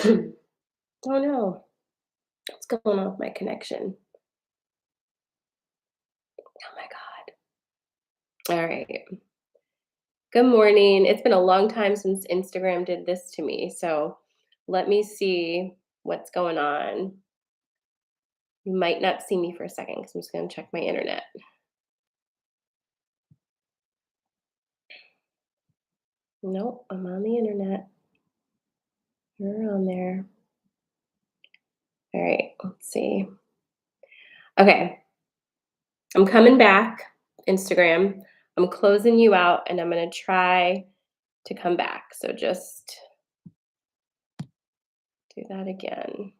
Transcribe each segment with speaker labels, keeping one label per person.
Speaker 1: Oh no, what's going on with my connection? Oh my God. All right. Good morning. It's been a long time since Instagram did this to me. So let me see what's going on. You might not see me for a second because I'm just going to check my internet. Nope, I'm on the internet. You're on there. All right, let's see. Okay, I'm coming back, Instagram. I'm closing you out and I'm going to try to come back. So just do that again.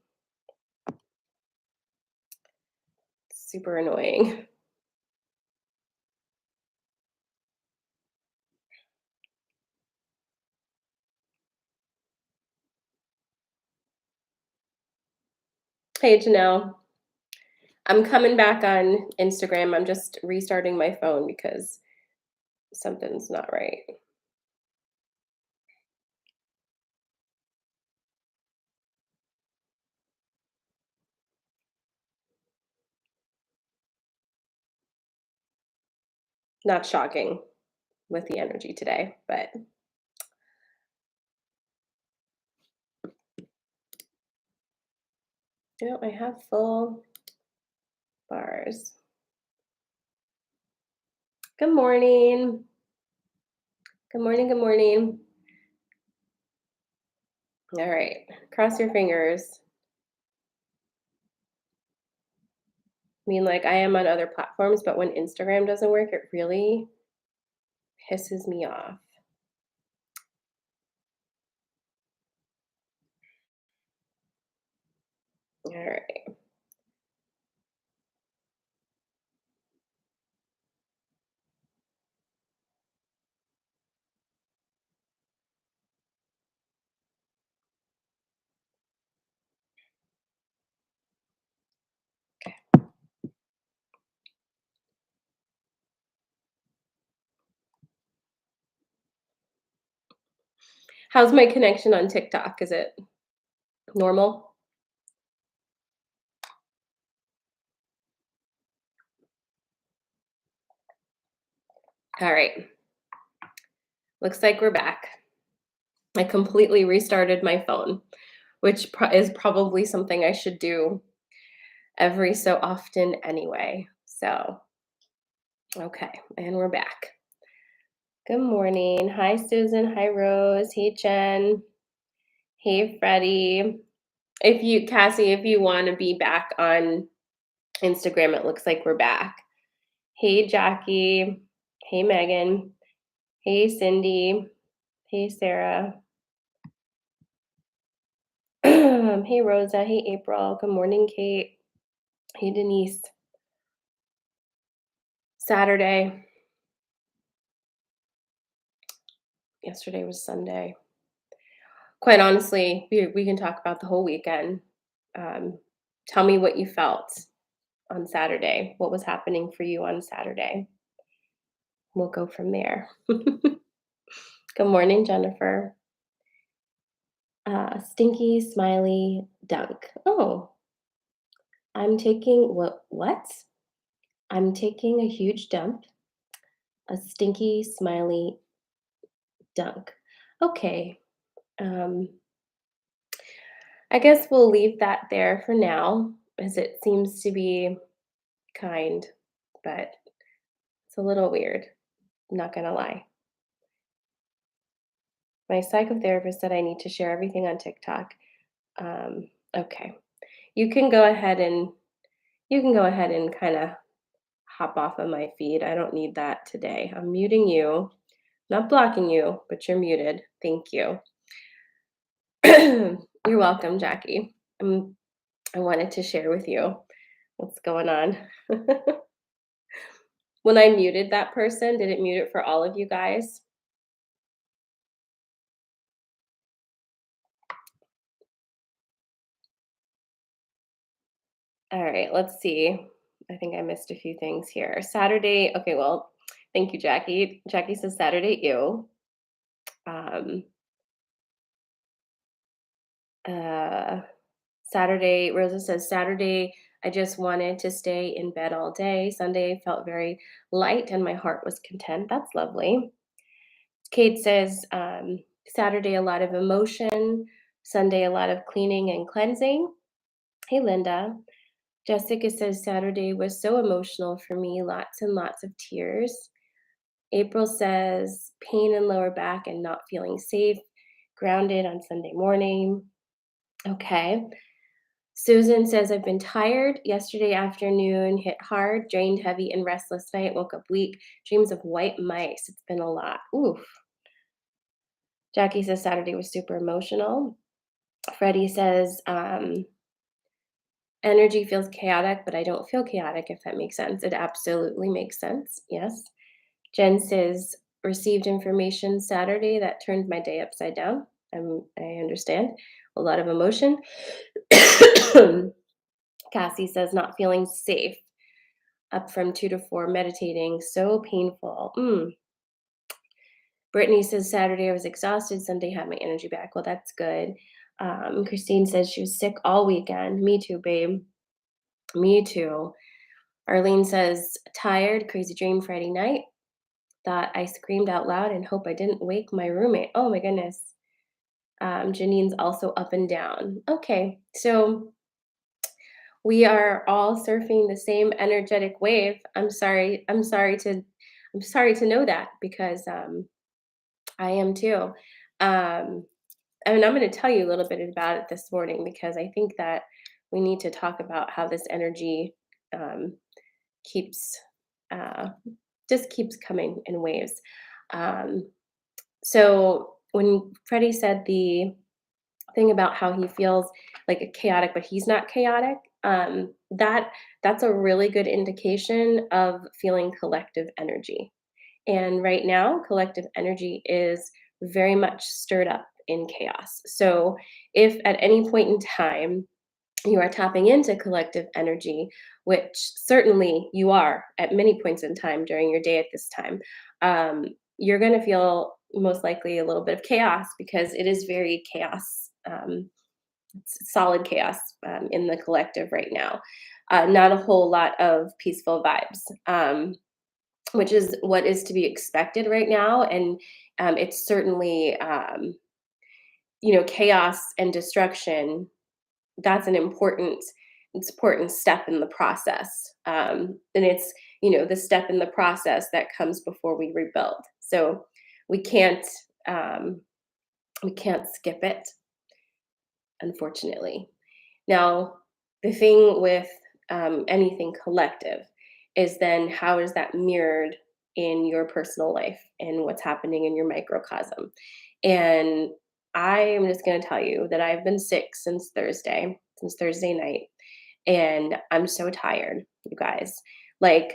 Speaker 1: Super annoying. Hey, Janelle. I'm coming back on Instagram. I'm just restarting my phone because something's not right. Not shocking with the energy today, but I have full bars. Good morning. Good morning. Good morning. All right. Cross your fingers. I mean, like I am on other platforms, but when Instagram doesn't work, it really pisses me off. All right. How's my connection on TikTok? Is it normal? All right. Looks like we're back. I completely restarted my phone, which is probably something I should do every so often anyway. So, okay, and we're back. Good morning. Hi, Susan. Hi, Rose. Hey, Jen. Hey, Freddie. Cassie, if you want to be back on Instagram, it looks like we're back. Hey, Jackie. Hey, Megan. Hey, Cindy. Hey, Sarah. Hey, Rosa. Hey, April. Good morning, Kate. Hey, Denise. Saturday. Yesterday was Sunday. Quite honestly, we can talk about the whole weekend. Um, Tell me what you felt on Saturday. What was happening for you on Saturday? We'll go from there. Good morning, Jennifer. Stinky, smiley, dunk. Oh, I'm taking what? What? I'm taking a huge dump. A stinky, smiley, dunk. Okay. Um, I guess we'll leave that there for now, as it seems to be kind, but it's a little weird. I'm not gonna lie. My psychotherapist said I need to share everything on TikTok. Okay. You can go ahead and kind of hop off of my feed. I don't need that today. I'm muting you. Not blocking you, but you're muted. Thank you. You're welcome, Jackie. I wanted to share with you what's going on. When I muted that person, did it mute it for all of you guys? All right, let's see. I think I missed a few things here. Saturday, okay, well, thank you, Jackie. Jackie says Saturday, ew. Um, Uh, Saturday, Rosa says, Saturday, I just wanted to stay in bed all day. Sunday, I felt very light and my heart was content. That's lovely. Kate says, Saturday, a lot of emotion. Sunday, a lot of cleaning and cleansing. Hey, Linda. Jessica says, Saturday was so emotional for me, lots and lots of tears. April says, pain in lower back and not feeling safe, grounded on Sunday morning. Okay. Susan says, I've been tired. Yesterday afternoon hit hard, drained heavy, and restless night. Woke up weak. Dreams of white mice. It's been a lot. Oof. Jackie says, Saturday was super emotional. Freddie says, energy feels chaotic, but I don't feel chaotic, if that makes sense. It absolutely makes sense. Yes. Jen says, received information Saturday that turned my day upside down. I understand. A lot of emotion. Cassie says, not feeling safe. Up from 2 to 4, meditating. So painful. Brittany says, Saturday I was exhausted. Sunday had my energy back. Well, that's good. Christine says she was sick all weekend. Me too, babe. Me too. Arlene says, tired, crazy dream Friday night. Thought I screamed out loud and hope I didn't wake my roommate. Oh my goodness. Janine's also up and down. Okay, so we are all surfing the same energetic wave. I'm sorry to know that because I am too. Um, and I'm going to tell you a little bit about it this morning because I think that we need to talk about how this energy um, keeps uh, just keeps coming in waves. Um, so when Freddie said the thing about how he feels like a chaotic, but he's not chaotic, that's a really good indication of feeling collective energy. And right now, collective energy is very much stirred up in chaos. So if at any point in time you are tapping into collective energy, which certainly you are at many points in time during your day at this time, um, you're going to feel most likely a little bit of chaos because it is very chaos, solid chaos in the collective right now. Not a whole lot of peaceful vibes, which is what is to be expected right now. And it's certainly, chaos and destruction, that's an important step in the process. And it's, the step in the process that comes before we rebuild. So we can't um, we can't skip it, unfortunately. Now, the thing with anything collective is then how is that mirrored in your personal life and what's happening in your microcosm? And I am just going to tell you that I've been sick since Thursday night, and I'm so tired, you guys. Like,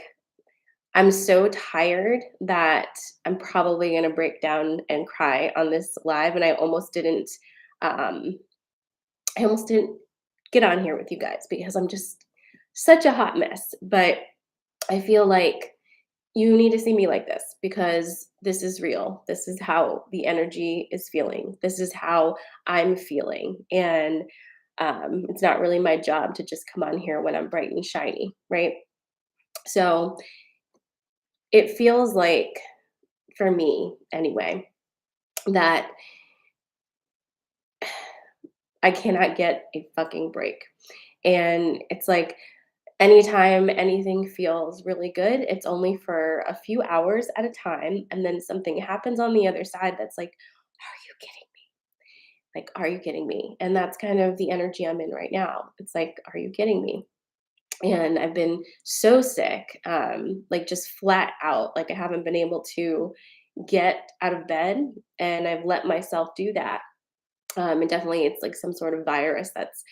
Speaker 1: I'm so tired that I'm probably going to break down and cry on this live, and Um, I almost didn't get on here with you guys because I'm just such a hot mess. But I feel like you need to see me like this because this is real. This is how the energy is feeling. This is how I'm feeling. And it's not really my job to just come on here when I'm bright and shiny, right? So it feels like, for me anyway, that I cannot get a fucking break. And it's like anytime anything feels really good, it's only for a few hours at a time. And then something happens on the other side that's like, are you kidding me? Like, are you kidding me? And that's kind of the energy I'm in right now. It's like, are you kidding me? And I've been so sick, like just flat out. Like I haven't been able to get out of bed, and I've let myself do that. And definitely, it's like some sort of virus that's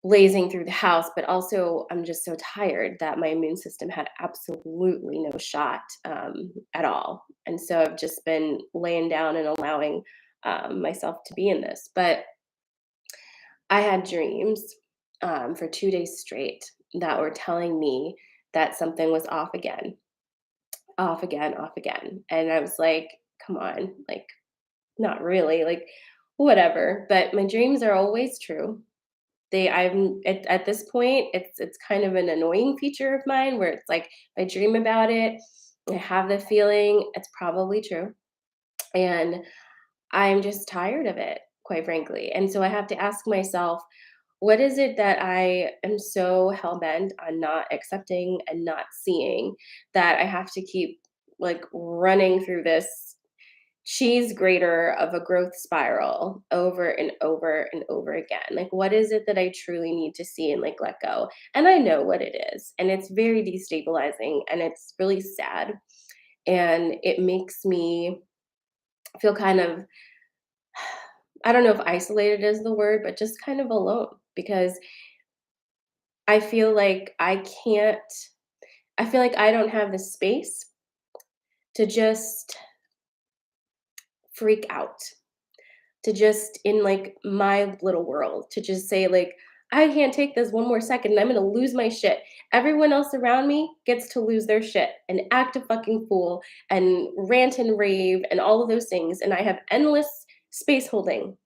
Speaker 1: blazing through the house, but also I'm just so tired that my immune system had absolutely no shot at all. And so I've just been laying down and allowing myself to be in this. But I had dreams for 2 days straight that were telling me that something was off again, off again, off again. And I was like, come on, like, not really. Like, whatever. But my dreams are always true. I'm at this point, it's kind of an annoying feature of mine where it's like if I dream about it, I have the feeling it's probably true. And I'm just tired of it, quite frankly. And so I have to ask myself, what is it that I am so hell bent on not accepting and not seeing that I have to keep like running through this cheese grater of a growth spiral over and over and over again? Like, what is it that I truly need to see and like let go? And I know what it is. And it's very destabilizing and it's really sad. And it makes me feel kind of, I don't know if isolated is the word, but just kind of alone because I feel like I feel like I don't have the space to just freak out, to just in like my little world, to just say, like, I can't take this one more second and I'm gonna lose my shit. Everyone else around me gets to lose their shit and act a fucking fool and rant and rave and all of those things. And I have endless space holding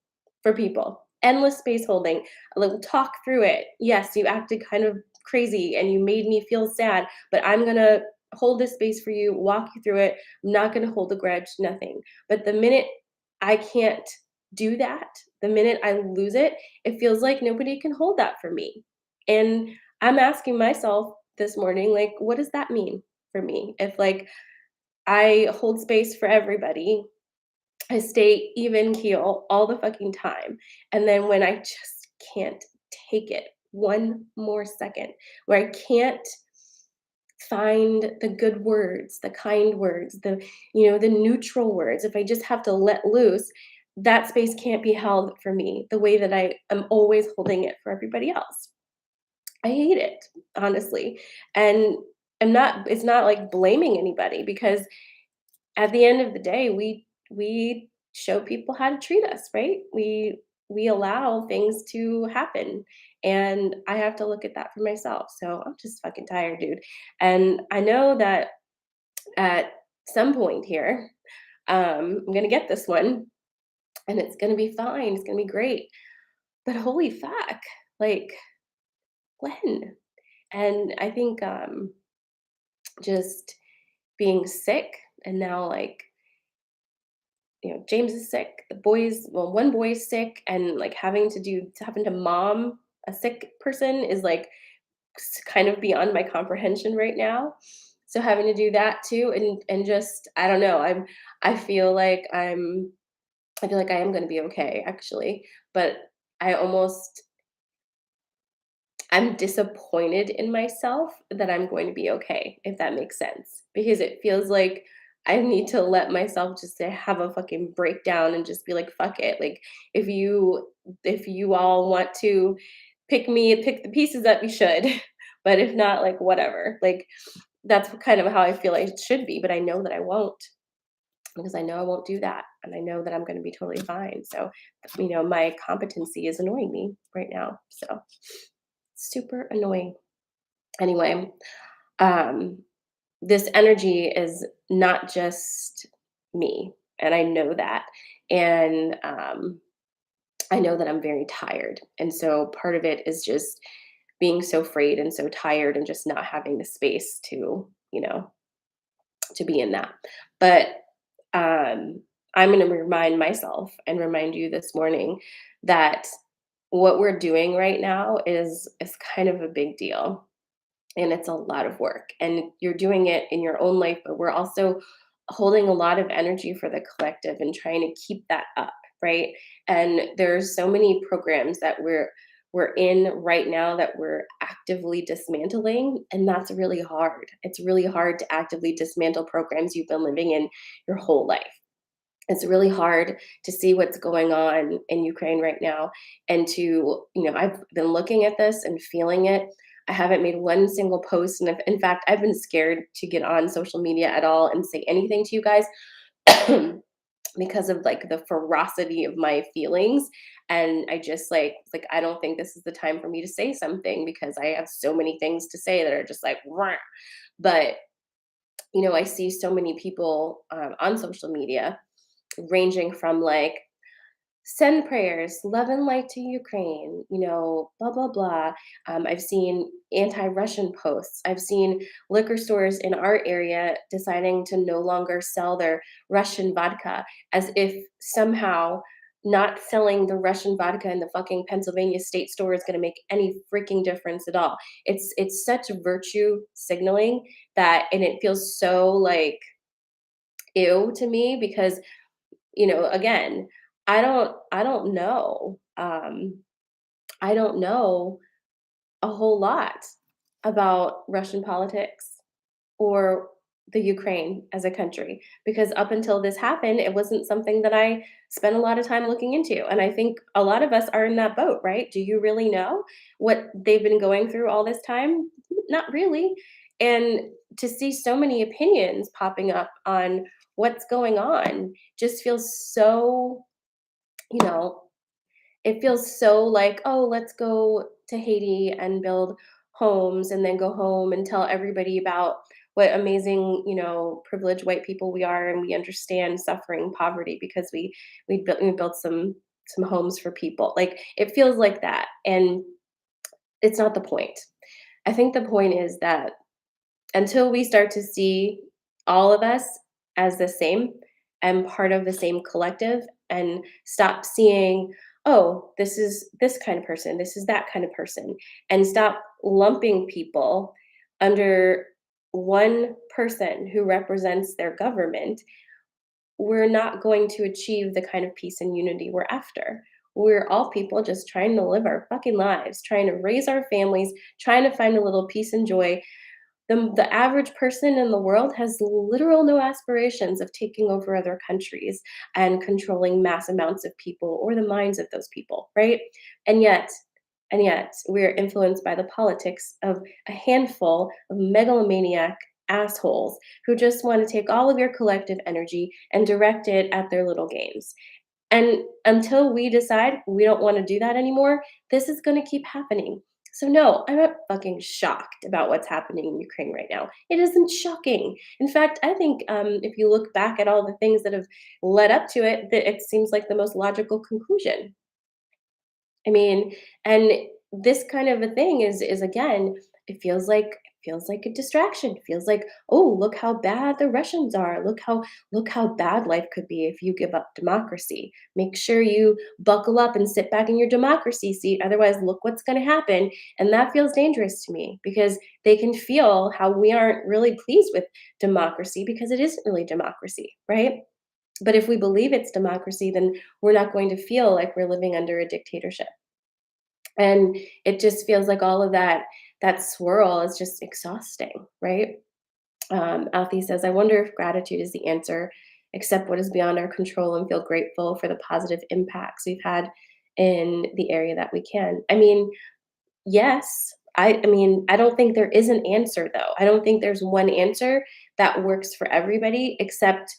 Speaker 1: for people. Endless space holding. Like talk through it. Yes, you acted kind of crazy and you made me feel sad, but I'm gonna hold this space for you, walk you through it. I'm not gonna hold a grudge, nothing. But the minute I can't do that, the minute I lose it, it feels like nobody can hold that for me. And I'm asking myself this morning, like, what does that mean for me? If like I hold space for everybody, I stay even keel all the fucking time. And then when I just can't take it one more second, where I can't find the good words, the kind words, the neutral words, if I just have to let loose, that space can't be held for me the way that I am always holding it for everybody else. I hate it, honestly. And it's not like blaming anybody because at the end of the day, we show people how to treat us, right? We allow things to happen, and I have to look at that for myself. So I'm just fucking tired, dude. And I know that at some point here, I'm gonna get this one, and it's gonna be fine. It's gonna be great. But holy fuck, like when? And I think just being sick and now like James is sick. One boy is sick, and like having to mom a sick person is like kind of beyond my comprehension right now. So having to do that too, and just I don't know. I feel like I feel like I am going to be okay actually, but I almost I'm disappointed in myself that I'm going to be okay, if that makes sense. Because it feels like I need to let myself just to have a fucking breakdown and just be like, fuck it. Like if you all want to pick the pieces up, you should. But if not, like whatever. Like that's kind of how I feel I should be, but I know that I won't because I know I won't do that. And I know that I'm gonna be totally fine. So, my competency is annoying me right now. So super annoying. Anyway, um, this energy is not just me, and I know that. And I know that I'm very tired. And so part of it is just being so frayed and so tired and just not having the space to be in that. But I'm going to remind myself and remind you this morning that what we're doing right now is kind of a big deal and it's a lot of work and you're doing it in your own life, but we're also holding a lot of energy for the collective and trying to keep that up, right? And there's so many programs that we're in right now that we're actively dismantling, and that's really hard. It's really hard to actively dismantle programs you've been living in your whole life. It's really hard to see what's going on in Ukraine right now and I've been looking at this and feeling it. I haven't made one single post, and in fact, I've been scared to get on social media at all and say anything to you guys because of like the ferocity of my feelings. And I just like I don't think this is the time for me to say something because I have so many things to say that are just like "Rah." But I see so many people on social media ranging from like send prayers, love and light to Ukraine, blah, blah, blah. I've seen anti Russian posts. I've seen liquor stores in our area deciding to no longer sell their Russian vodka as if somehow not selling the Russian vodka in the fucking Pennsylvania state store is going to make any freaking difference at all. It's such virtue signaling that, and it feels so like ew to me because again, I don't know. I don't know a whole lot about Russian politics or the Ukraine as a country because up until this happened, it wasn't something that I spent a lot of time looking into. And I think a lot of us are in that boat, right? Do you really know what they've been going through all this time? Not really. And to see so many opinions popping up on what's going on just feels so, you know, it feels so like, "Oh, let's go to Haiti and build homes and then go home and tell everybody about what amazing, privileged white people we are, and we understand suffering, poverty because we built some homes for people." Like, it feels like that, and it's not the point. I think the point is that until we start to see all of us as the same and part of the same collective and stop seeing, oh, this is this kind of person, this is that kind of person, and stop lumping people under one person who represents their government, we're not going to achieve the kind of peace and unity we're after. We're all people just trying to live our fucking lives, trying to raise our families, trying to find a little peace and joy. The average person in the world has literal no aspirations of taking over other countries and controlling mass amounts of people or the minds of those people, right? And yet, and yet, we are influenced by the politics of a handful of megalomaniac assholes who just want to take all of your collective energy and direct it at their little games. And until we decide we don't wanna do that anymore, this is gonna keep happening. So, no, I'm not fucking shocked about what's happening in Ukraine right now. It isn't shocking. In fact, I think, if you look back at all the things that have led up to it, that it seems like the most logical conclusion. I mean, and this kind of a thing is again, it feels like a distraction. It feels like, oh, look how bad the Russians are. Look how bad life could be if you give up democracy. Make sure you buckle up and sit back in your democracy seat. Otherwise, look what's going to happen. And that feels dangerous to me because they can feel how we aren't really pleased with democracy because it isn't really democracy, right? But if we believe it's democracy, then we're not going to feel like we're living under a dictatorship. And it just feels like all of that swirl is just exhausting, right? Alfie says, I wonder if gratitude is the answer, accept what is beyond our control and feel grateful for the positive impacts we've had in the area that we can. I mean, yes. I mean, I don't think there is an answer though. I don't think there's one answer that works for everybody, except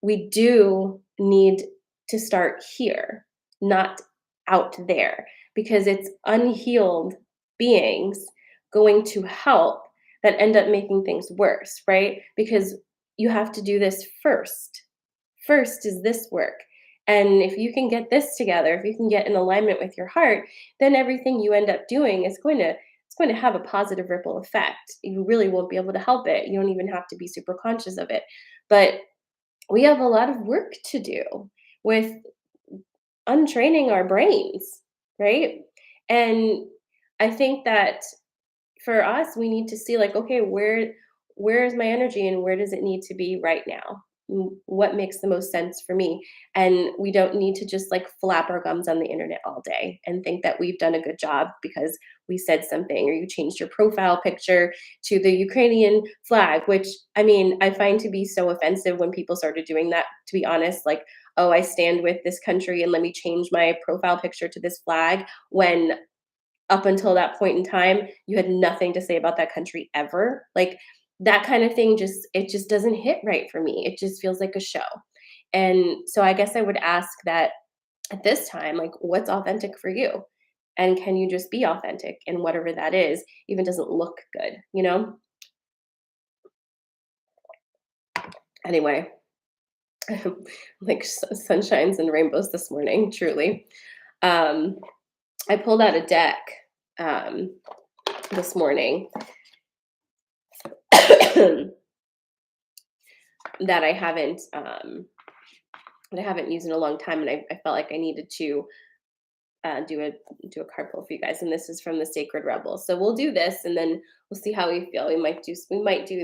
Speaker 1: we do need to start here, not out there, because it's unhealed beings going to help that end up making things worse, right? Because you have to do this first. First is this work. And if you can get this together, if you can get in alignment with your heart, then everything you end up doing is going to have a positive ripple effect. You really won't be able to help it. You don't even have to be super conscious of it. But we have a lot of work to do with untraining our brains, right? And I think that for us, we need to see like, okay, where is my energy and where does it need to be right now? What makes the most sense for me? And we don't need to just like flap our gums on the internet all day and think that we've done a good job because we said something or you changed your profile picture to the Ukrainian flag, which I mean, I find to be so offensive when people started doing that, to be honest. Like, oh, I stand with this country and let me change my profile picture to this flag when up until that point in time, you had nothing to say about that country ever. Like that kind of thing just doesn't hit right for me. It just feels like a show. And so I guess I would ask that at this time, like what's authentic for you? And can you just be authentic in whatever that is, even doesn't look good, you know? Anyway, like sunshines and rainbows this morning, truly. Um, I pulled out a deck um, this morning that I haven't used in a long time, and I felt like I needed to do a card pull for you guys. And this is from the Sacred Rebel. So we'll do this, and then we'll see how we feel. We might do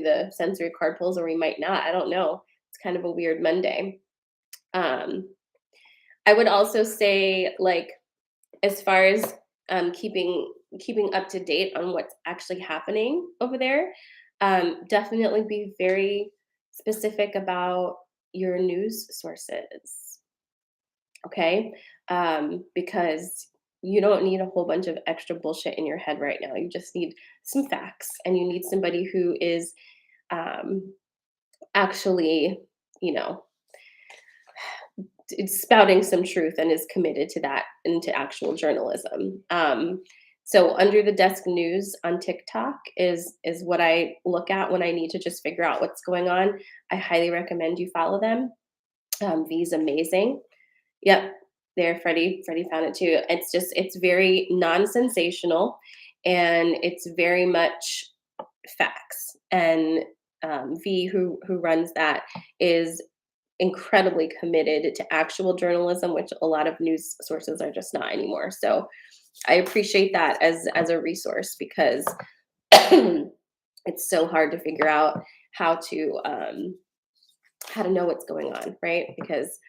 Speaker 1: the sensory card pulls, or we might not. I don't know. It's kind of a weird Monday. Um, I would also say, like, as far as keeping up to date on what's actually happening over there, definitely be very specific about your news sources. Okay, because you don't need a whole bunch of extra bullshit in your head right now. You just need some facts, and you need somebody who is um, actually, you know, spouting some truth and is committed to that into actual journalism. So under the desk news on TikTok is what I look at when I need to just figure out what's going on. I highly recommend you follow them. V's amazing. Yep, there, Freddie. Freddie found it too. It's very non-sensational, and it's very much facts. And V, who runs that, is incredibly committed to actual journalism, which a lot of news sources are just not anymore. So I appreciate that as a resource, because it's so hard to figure out how to know what's going on, right? Because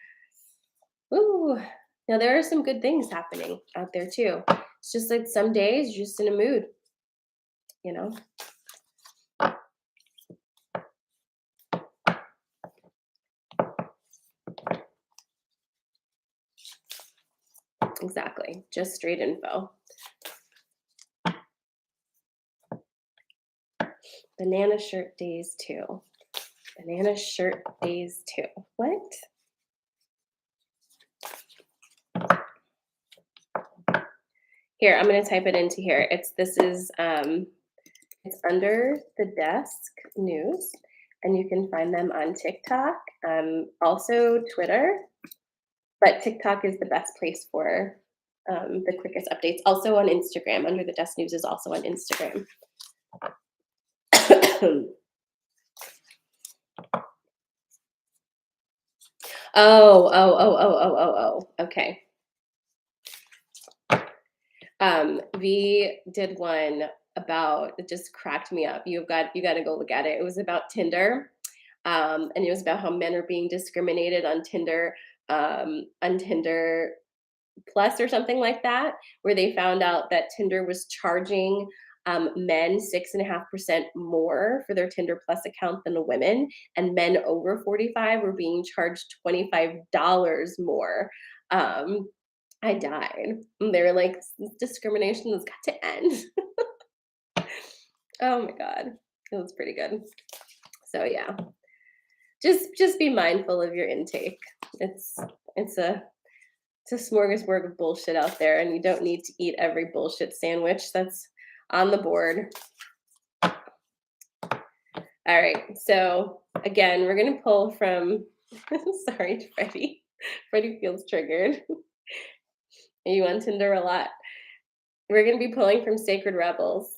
Speaker 1: ooh, now there are some good things happening out there too. It's just like some days you're just in a mood, you know. Exactly, just straight info. Banana shirt days too. Banana shirt days too. What? Here, I'm gonna type it into here. It's under the desk news, and you can find them on TikTok, also Twitter, but TikTok is the best place for the quickest updates. Also on Instagram, under the desk news is also on Instagram. Okay. V did one about, it just cracked me up. You got to go look at it. It was about Tinder, and it was about how men are being discriminated on Tinder Plus or something like that, where they found out that Tinder was charging men 6.5% more for their Tinder Plus account than the women, and men over 45 were being charged $25 more. Um, I died. And they were like, "This discrimination has got to end." Oh my god, it was pretty good. So yeah, just be mindful of your intake. It's it's a it's a smorgasbord of bullshit out there, and you don't need to eat every bullshit sandwich that's on the board. All right, so again, we're gonna pull from. Sorry, Freddie. Freddie feels triggered. You on Tinder a lot. We're gonna be pulling from Sacred Rebels.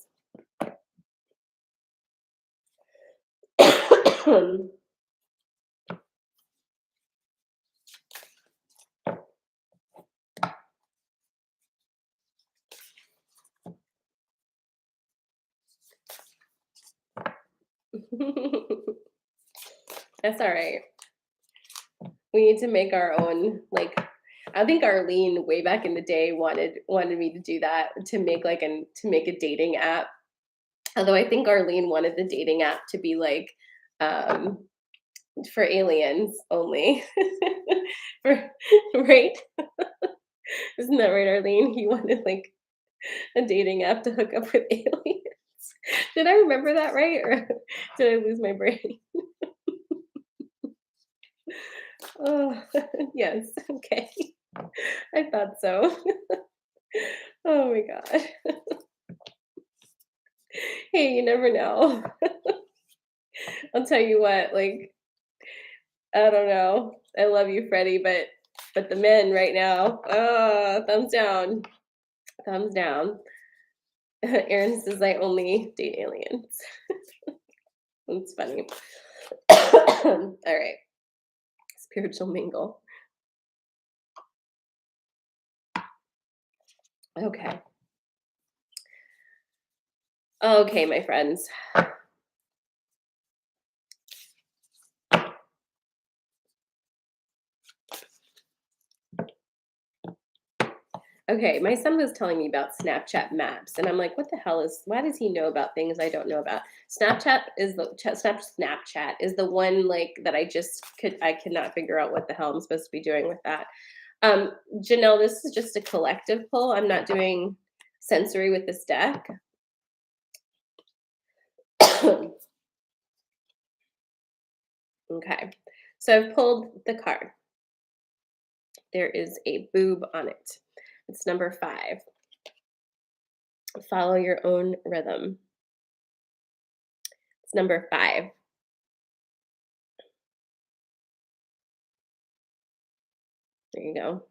Speaker 1: That's all right. We need to make our own, like, I think Arlene way back in the day wanted me to do that, to make a dating app. Although I think Arlene wanted the dating app to be like um for aliens only. For, right? Isn't that right, Arlene? You wanted like a dating app to hook up with aliens. Did I remember that right? Or did I lose my brain? Oh, yes. Okay. I thought so. Oh my god. Hey, you never know. I'll tell you what, like, I don't know. I love you, Freddie, but the men right now, thumbs down, thumbs down. Aaron says I only date aliens. That's funny. All right, spiritual mingle. Okay. Okay, my friends. Okay, my son was telling me about Snapchat maps, and I'm like, what the hell is, why does he know about things I don't know about? Snapchat is the one like that I cannot figure out what the hell I'm supposed to be doing with that. Um, Janelle, this is just a collective pull. I'm not doing sensory with this deck. Okay, so I've pulled the card. There is a boob on it. It's number 5. Follow your own rhythm. It's number 5. There you go.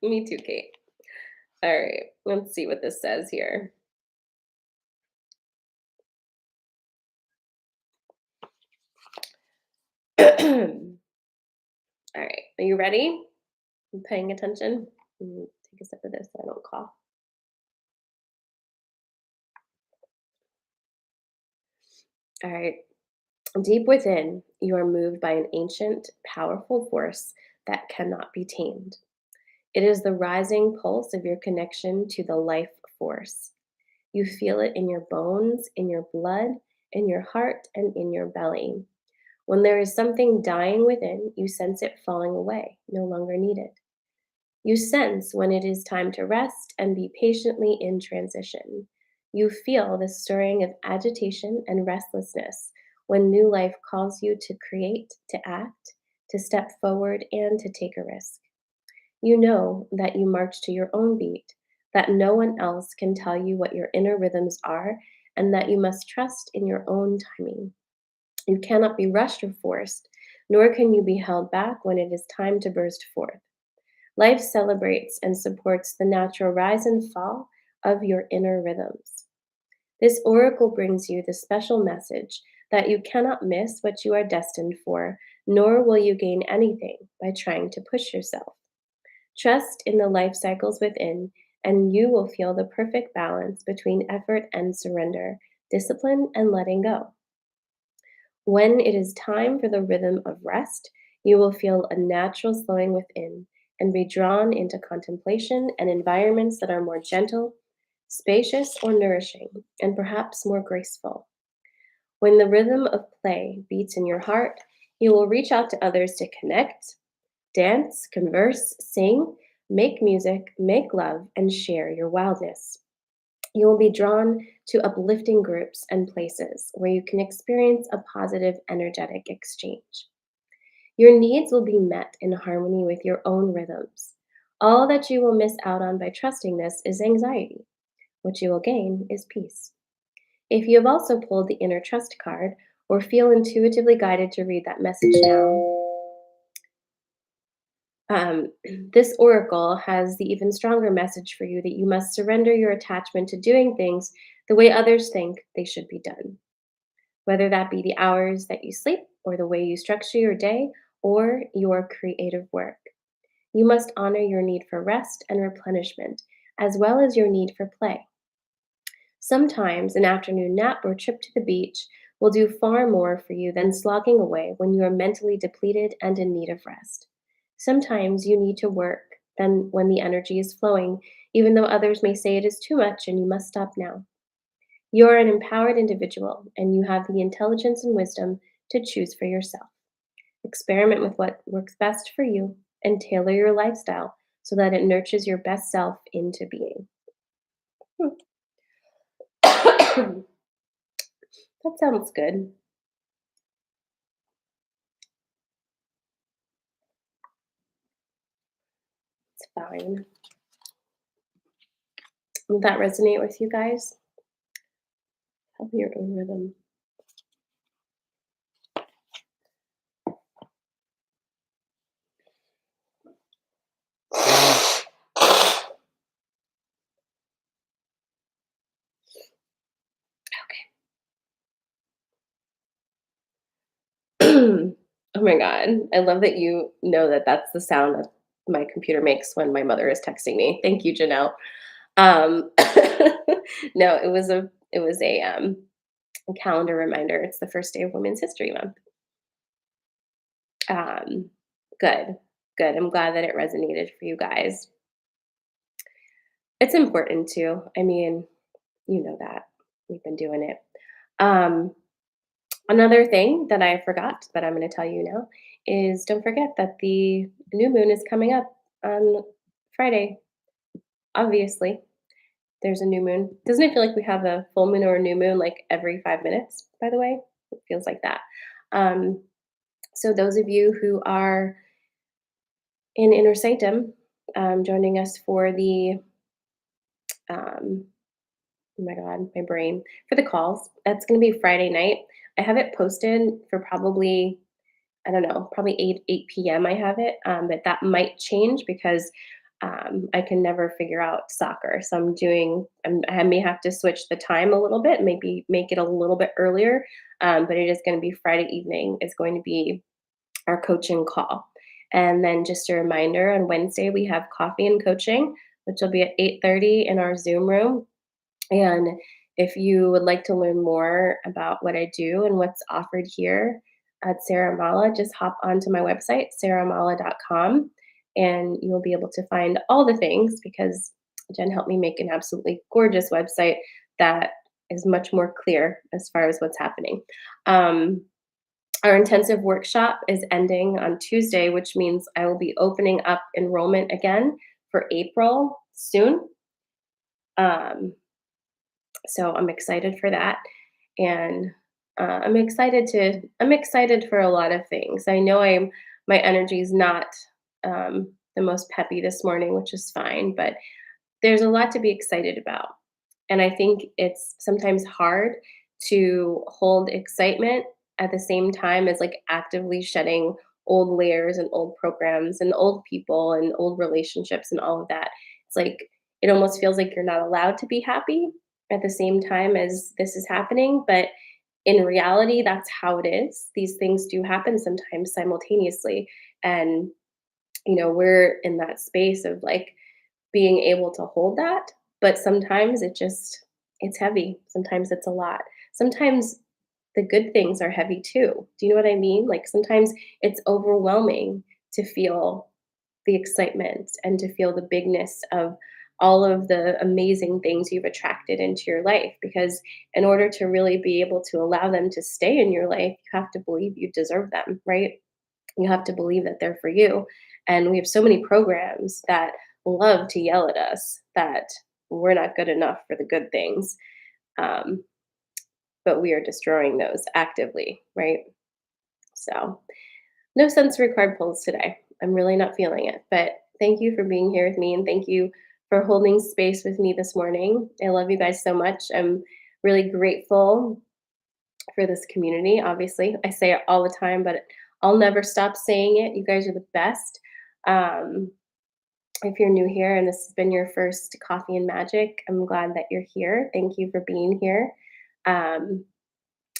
Speaker 1: Me too, Kate. All right, let's see what this says here. All right, are you ready? You paying attention? Take a sip of this so I don't cough. All right. Deep within, you are moved by an ancient, powerful force that cannot be tamed. It is the rising pulse of your connection to the life force. You feel it in your bones, in your blood, in your heart, and in your belly. When there is something dying within, you sense it falling away, no longer needed. You sense when it is time to rest and be patiently in transition. You feel the stirring of agitation and restlessness when new life calls you to create, to act, to step forward, and to take a risk. You know that you march to your own beat, that no one else can tell you what your inner rhythms are, and that you must trust in your own timing. You cannot be rushed or forced, nor can you be held back when it is time to burst forth. Life celebrates and supports the natural rise and fall of your inner rhythms. This oracle brings you the special message that you cannot miss what you are destined for, nor will you gain anything by trying to push yourself. Trust in the life cycles within, and you will feel the perfect balance between effort and surrender, discipline and letting go. When it is time for the rhythm of rest, you will feel a natural slowing within and be drawn into contemplation and environments that are more gentle, spacious, or nourishing, and perhaps more graceful. When the rhythm of play beats in your heart, you will reach out to others to connect, dance, converse, sing, make music, make love, and share your wildness. You will be drawn to uplifting groups and places where you can experience a positive, energetic exchange. Your needs will be met in harmony with your own rhythms. All that you will miss out on by trusting this is anxiety. What you will gain is peace. If you have also pulled the inner trust card or feel intuitively guided to read that message now, um, this oracle has the even stronger message for you that you must surrender your attachment to doing things the way others think they should be done, whether that be the hours that you sleep, or the way you structure your day, or your creative work. You must honor your need for rest and replenishment, as well as your need for play. Sometimes an afternoon nap or trip to the beach will do far more for you than slogging away when you are mentally depleted and in need of rest. Sometimes you need to work then when the energy is flowing, even though others may say it is too much and you must stop now. You are an empowered individual and you have the intelligence and wisdom to choose for yourself. Experiment with what works best for you and tailor your lifestyle so that it nurtures your best self into being. That sounds good. It's fine. Would that resonate with you guys? Have your own rhythm. Oh my god. I love that you know that that's the sound that my computer makes when my mother is texting me. Thank you, Janelle. Um, no, it was a calendar reminder. It's the first day of Women's History Month. Um, good, good. I'm glad that it resonated for you guys. It's important too. I mean, you know that we've been doing it. Um, Another thing that I forgot that I'm going to tell you now is don't forget that the new moon is coming up on Friday. Obviously, there's a new moon. Doesn't it feel like we have a full moon or a new moon like every 5 minutes, by the way? It feels like that. Um, so, those of you who are in Inner Sanctum, joining us for the, um, oh my God, my brain, for the calls, that's going to be Friday night. I have it posted for probably I don't know, probably 8 p.m. I have it, but that might change because I can never figure out soccer. So I may have to switch the time a little bit, maybe make it a little bit earlier. But it is going to be Friday evening. Is going to be our coaching call, and then just a reminder: on Wednesday we have coffee and coaching, which will be at 8:30 in our Zoom room. And if you would like to learn more about what I do and what's offered here at Sarah Mala, just hop onto my website, sarahmala.com, and you'll be able to find all the things because Jen helped me make an absolutely gorgeous website that is much more clear as far as what's happening. Um, our intensive workshop is ending on Tuesday, which means I will be opening up enrollment again for April soon. Um, so I'm excited for that, and I'm excited for a lot of things. I know my energy is not the most peppy this morning, which is fine, but there's a lot to be excited about. And I think it's sometimes hard to hold excitement at the same time as like actively shedding old layers and old programs and old people and old relationships and all of that. It's like it almost feels like you're not allowed to be happy at the same time as this is happening. But in reality, that's how it is. These things do happen sometimes simultaneously. And, we're in that space of like, being able to hold that, but sometimes it's heavy. Sometimes it's a lot. Sometimes the good things are heavy too. Do you know what I mean? Like sometimes it's overwhelming to feel the excitement and to feel the bigness of all of the amazing things you've attracted into your life because in order to really be able to allow them to stay in your life, you have to believe you deserve them, right? You have to believe that they're for you. And we have so many programs that love to yell at us that we're not good enough for the good things. Um, but we are destroying those actively, right? So, no sensory card pulls today. I'm really not feeling it. But thank you for being here with me and thank you for holding space with me this morning. I love you guys so much. I'm really grateful for this community. Obviously, I say it all the time, but I'll never stop saying it. You guys are the best. Um, if you're new here and this has been your first Coffee and Magic, I'm glad that you're here. Thank you for being here. Um,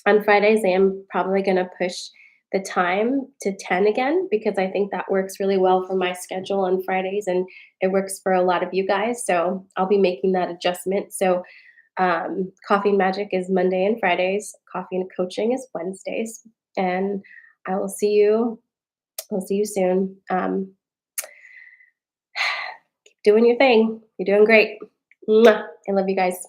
Speaker 1: on Fridays, I am probably going to push the time to 10 again because I think that works really well for my schedule on Fridays and it works for a lot of you guys. So I'll be making that adjustment. So Coffee and Magic is Monday and Fridays. Coffee and Coaching is Wednesdays. And I will see you. I'll see you soon. Keep doing your thing. You're doing great. Mwah. I love you guys.